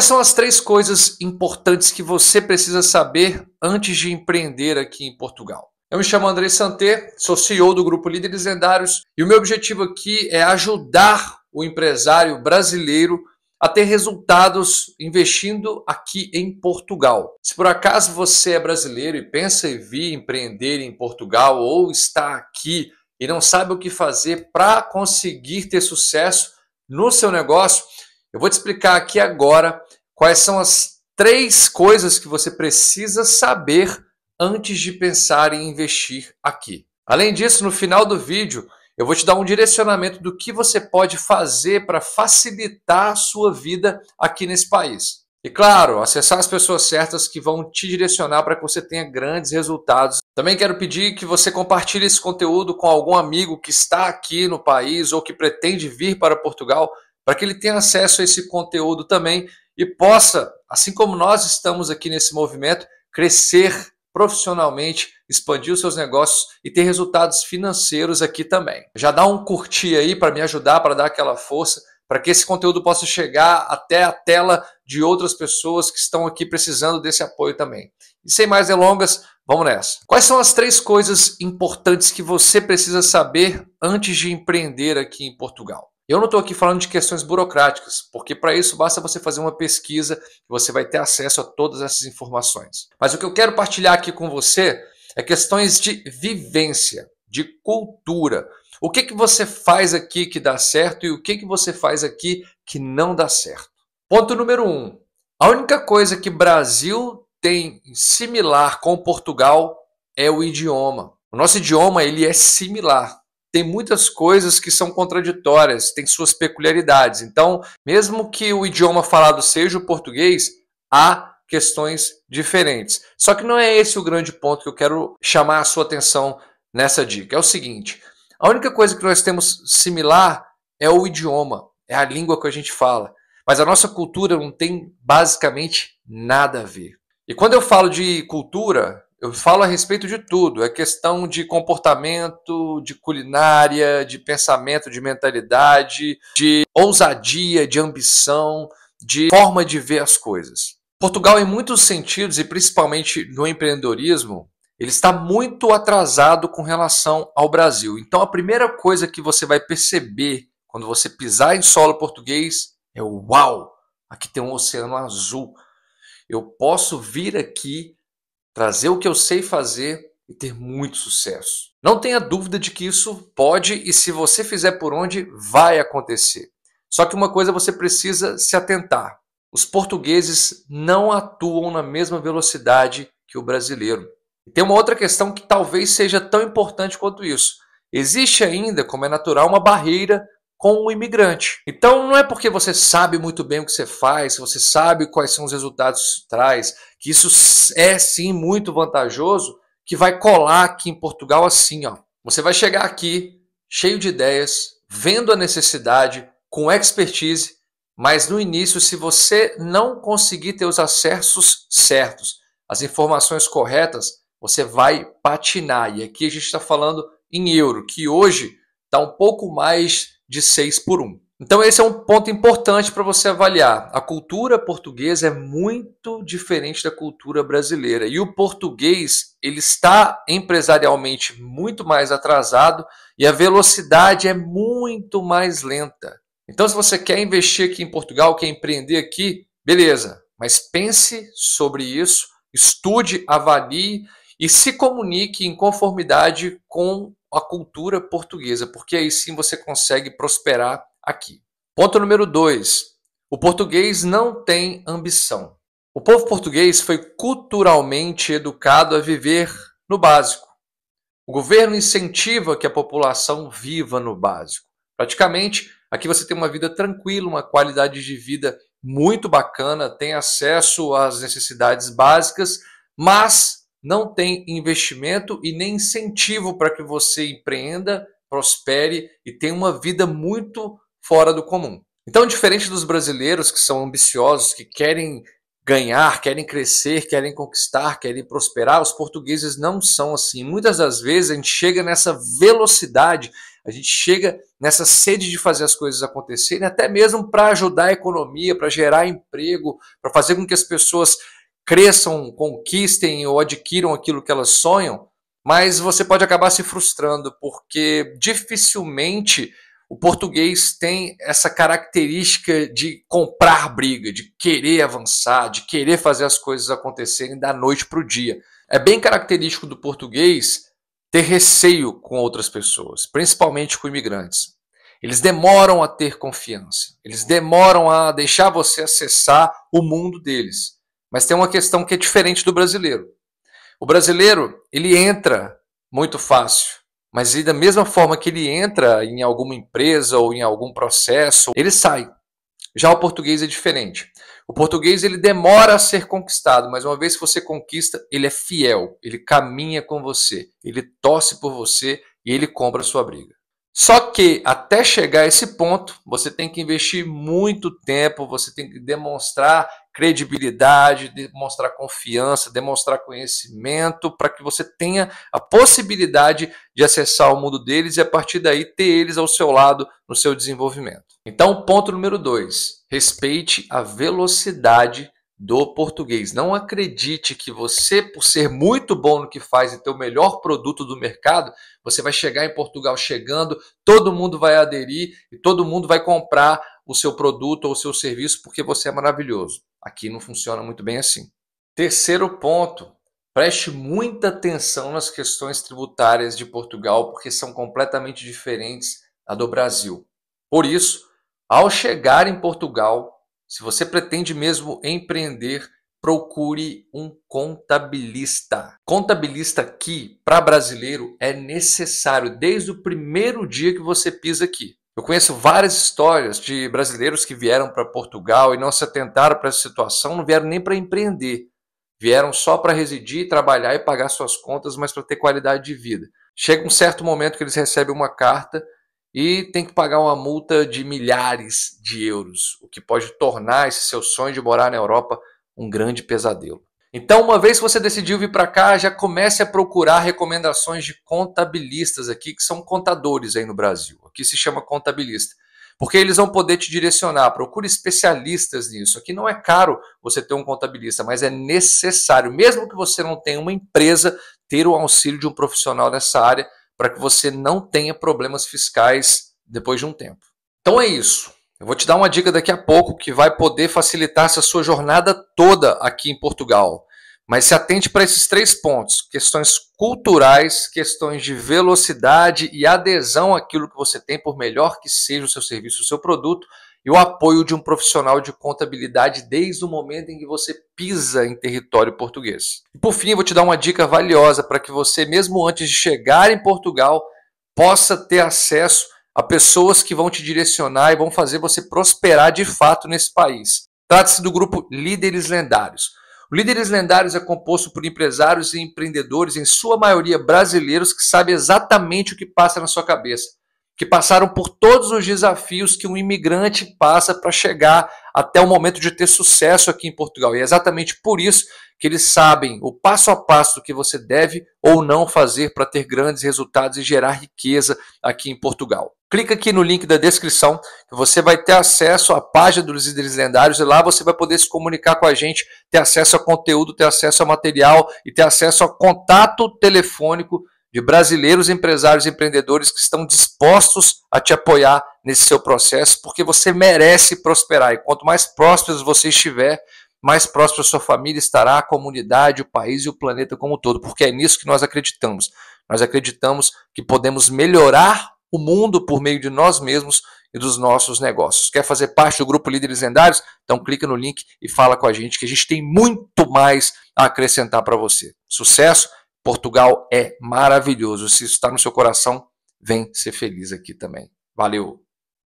Quais são as 3 coisas importantes que você precisa saber antes de empreender aqui em Portugal? Eu me chamo Andrei Santé, sou CEO do Grupo Líderes Lendários e o meu objetivo aqui é ajudar o empresário brasileiro a ter resultados investindo aqui em Portugal. Se por acaso você é brasileiro e pensa em vir empreender em Portugal ou está aqui e não sabe o que fazer para conseguir ter sucesso no seu negócio, eu vou te explicar aqui agora quais são as 3 coisas que você precisa saber antes de pensar em investir aqui. Além disso, no final do vídeo, eu vou te dar um direcionamento do que você pode fazer para facilitar a sua vida aqui nesse país. E claro, acessar as pessoas certas que vão te direcionar para que você tenha grandes resultados. Também quero pedir que você compartilhe esse conteúdo com algum amigo que está aqui no país ou que pretende vir para Portugal, para que ele tenha acesso a esse conteúdo também e possa, assim como nós estamos aqui nesse movimento, crescer profissionalmente, expandir os seus negócios e ter resultados financeiros aqui também. Já dá um curtir aí para me ajudar, para dar aquela força, para que esse conteúdo possa chegar até a tela de outras pessoas que estão aqui precisando desse apoio também. E sem mais delongas, vamos nessa. Quais são as 3 coisas importantes que você precisa saber antes de empreender aqui em Portugal? Eu não estou aqui falando de questões burocráticas, porque para isso basta você fazer uma pesquisa e você vai ter acesso a todas essas informações. Mas o que eu quero partilhar aqui com você é questões de vivência, de cultura. O que você faz aqui que dá certo e o que você faz aqui que não dá certo. Ponto número 1. A única coisa que Brasil tem similar com Portugal é o idioma. O nosso idioma ele é similar. Tem muitas coisas que são contraditórias, tem suas peculiaridades. Então, mesmo que o idioma falado seja o português, há questões diferentes. Só que não é esse o grande ponto que eu quero chamar a sua atenção nessa dica. É o seguinte, a única coisa que nós temos similar é o idioma, é a língua que a gente fala. Mas a nossa cultura não tem basicamente nada a ver. E quando eu falo de cultura, eu falo a respeito de tudo, é questão de comportamento, de culinária, de pensamento, de mentalidade, de ousadia, de ambição, de forma de ver as coisas. Portugal, em muitos sentidos, e principalmente no empreendedorismo, ele está muito atrasado com relação ao Brasil. Então, a primeira coisa que você vai perceber quando você pisar em solo português é o uau, aqui tem um oceano azul. Eu posso vir aqui, trazer o que eu sei fazer e ter muito sucesso. Não tenha dúvida de que isso pode e se você fizer por onde, vai acontecer. Só que uma coisa você precisa se atentar. Os portugueses não atuam na mesma velocidade que o brasileiro. E tem uma outra questão que talvez seja tão importante quanto isso. Existe ainda, como é natural, uma barreira com o imigrante. Então não é porque você sabe muito bem o que você faz, você sabe quais são os resultados que isso traz, que isso é sim muito vantajoso, que vai colar aqui em Portugal assim, ó. Você vai chegar aqui cheio de ideias, vendo a necessidade, com expertise, mas no início, se você não conseguir ter os acessos certos, as informações corretas, você vai patinar. E aqui a gente está falando em euro, que hoje está um pouco mais de 6 por 1. Então esse é um ponto importante para você avaliar. A cultura portuguesa é muito diferente da cultura brasileira. E o português ele está empresarialmente muito mais atrasado e a velocidade é muito mais lenta. Então se você quer investir aqui em Portugal, quer empreender aqui, beleza. Mas pense sobre isso, estude, avalie e se comunique em conformidade com a cultura portuguesa, porque aí sim você consegue prosperar aqui. Ponto número 2. O português não tem ambição. O povo português foi culturalmente educado a viver no básico. O governo incentiva que a população viva no básico. Praticamente, aqui você tem uma vida tranquila, uma qualidade de vida muito bacana, tem acesso às necessidades básicas, mas não tem investimento e nem incentivo para que você empreenda, prospere e tenha uma vida muito fora do comum. Então, diferente dos brasileiros que são ambiciosos, que querem ganhar, querem crescer, querem conquistar, querem prosperar, os portugueses não são assim. Muitas das vezes a gente chega nessa velocidade, a gente chega nessa sede de fazer as coisas acontecerem, até mesmo para ajudar a economia, para gerar emprego, para fazer com que as pessoas cresçam, conquistem ou adquiram aquilo que elas sonham, mas você pode acabar se frustrando, porque dificilmente o português tem essa característica de comprar briga, de querer avançar, de querer fazer as coisas acontecerem da noite para o dia. É bem característico do português ter receio com outras pessoas, principalmente com imigrantes. Eles demoram a ter confiança, eles demoram a deixar você acessar o mundo deles. Mas tem uma questão que é diferente do brasileiro. O brasileiro, ele entra muito fácil, mas da mesma forma que ele entra em alguma empresa ou em algum processo, ele sai. Já o português é diferente. O português ele demora a ser conquistado, mas uma vez que você conquista, ele é fiel, ele caminha com você, ele torce por você e ele compra a sua briga. Só que até chegar a esse ponto, você tem que investir muito tempo, você tem que demonstrar credibilidade, demonstrar confiança, demonstrar conhecimento para que você tenha a possibilidade de acessar o mundo deles e a partir daí ter eles ao seu lado no seu desenvolvimento. Então, ponto número 2, respeite a velocidade do português. Não acredite que você, por ser muito bom no que faz e ter o melhor produto do mercado, você vai chegar em Portugal chegando, todo mundo vai aderir e todo mundo vai comprar o seu produto ou o seu serviço porque você é maravilhoso. Aqui não funciona muito bem assim. Terceiro ponto, preste muita atenção nas questões tributárias de Portugal porque são completamente diferentes da do Brasil. Por isso, ao chegar em Portugal, se você pretende mesmo empreender, procure um contabilista. Contabilista aqui, para brasileiro, é necessário desde o primeiro dia que você pisa aqui. Eu conheço várias histórias de brasileiros que vieram para Portugal e não se atentaram para essa situação, não vieram nem para empreender. Vieram só para residir, trabalhar e pagar suas contas, mas para ter qualidade de vida. Chega um certo momento que eles recebem uma carta e tem que pagar uma multa de milhares de euros, o que pode tornar esse seu sonho de morar na Europa um grande pesadelo. Então, uma vez que você decidiu vir para cá, já comece a procurar recomendações de contabilistas aqui, que são contadores aí no Brasil. Aqui se chama contabilista, porque eles vão poder te direcionar. Procure especialistas nisso. Aqui não é caro você ter um contabilista, mas é necessário, mesmo que você não tenha uma empresa, ter o auxílio de um profissional nessa área, para que você não tenha problemas fiscais depois de um tempo. Então é isso. Eu vou te dar uma dica daqui a pouco que vai poder facilitar essa sua jornada toda aqui em Portugal. Mas se atente para esses 3 pontos, questões culturais, questões de velocidade e adesão àquilo que você tem, por melhor que seja o seu serviço, o seu produto, e o apoio de um profissional de contabilidade desde o momento em que você pisa em território português. E por fim, eu vou te dar uma dica valiosa para que você, mesmo antes de chegar em Portugal, possa ter acesso a pessoas que vão te direcionar e vão fazer você prosperar de fato nesse país. Trata-se do grupo Líderes Lendários. O Líderes Lendários é composto por empresários e empreendedores, em sua maioria brasileiros, que sabem exatamente o que passa na sua cabeça, que passaram por todos os desafios que um imigrante passa para chegar até o momento de ter sucesso aqui em Portugal. E é exatamente por isso que eles sabem o passo a passo do que você deve ou não fazer para ter grandes resultados e gerar riqueza aqui em Portugal. Clica aqui no link da descrição que você vai ter acesso à página dos Líderes Lendários e lá você vai poder se comunicar com a gente, ter acesso a conteúdo, ter acesso a material e ter acesso a contato telefônico de brasileiros empresários e empreendedores que estão dispostos a te apoiar nesse seu processo, porque você merece prosperar. E quanto mais prósperos você estiver, mais próspera a sua família estará, a comunidade, o país e o planeta como um todo, porque é nisso que nós acreditamos. Nós acreditamos que podemos melhorar o mundo por meio de nós mesmos e dos nossos negócios. Quer fazer parte do grupo Líderes Lendários? Então clica no link e fala com a gente, que a gente tem muito mais a acrescentar para você. Sucesso! Portugal é maravilhoso. Se isso está no seu coração, vem ser feliz aqui também. Valeu!